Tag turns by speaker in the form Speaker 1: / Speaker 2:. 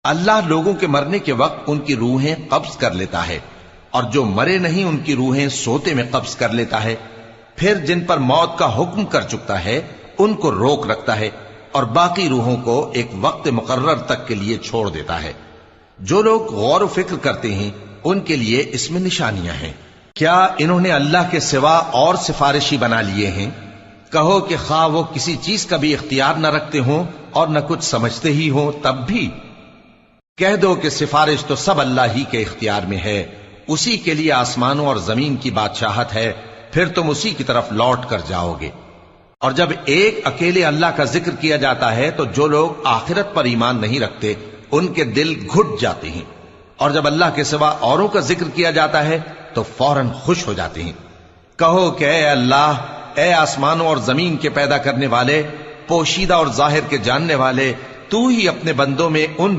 Speaker 1: اللہ لوگوں کے مرنے کے وقت ان کی روحیں قبض کر لیتا ہے، اور جو مرے نہیں ان کی روحیں سوتے میں قبض کر لیتا ہے، پھر جن پر موت کا حکم کر چکتا ہے ان کو روک رکھتا ہے، اور باقی روحوں کو ایک وقت مقرر تک کے لیے چھوڑ دیتا ہے۔ جو لوگ غور و فکر کرتے ہیں ان کے لیے اس میں نشانیاں ہیں۔ کیا انہوں نے اللہ کے سوا اور سفارشی بنا لیے ہیں؟ کہو کہ خواہ وہ کسی چیز کا بھی اختیار نہ رکھتے ہوں اور نہ کچھ سمجھتے ہی ہوں تب بھی کہہ دو کہ سفارش تو سب اللہ ہی کے اختیار میں ہے، اسی کے لیے آسمانوں اور زمین کی بادشاہت ہے، پھر تم اسی کی طرف لوٹ کر جاؤ گے۔ اور جب ایک اکیلے اللہ کا ذکر کیا جاتا ہے تو جو لوگ آخرت پر ایمان نہیں رکھتے ان کے دل گھٹ جاتے ہیں، اور جب اللہ کے سوا اوروں کا ذکر کیا جاتا ہے تو فوراً خوش ہو جاتے ہیں۔ کہو کہ اے اللہ، اے آسمانوں اور زمین کے پیدا کرنے والے، پوشیدہ اور ظاہر کے جاننے والے، تو ہی اپنے بندوں میں ان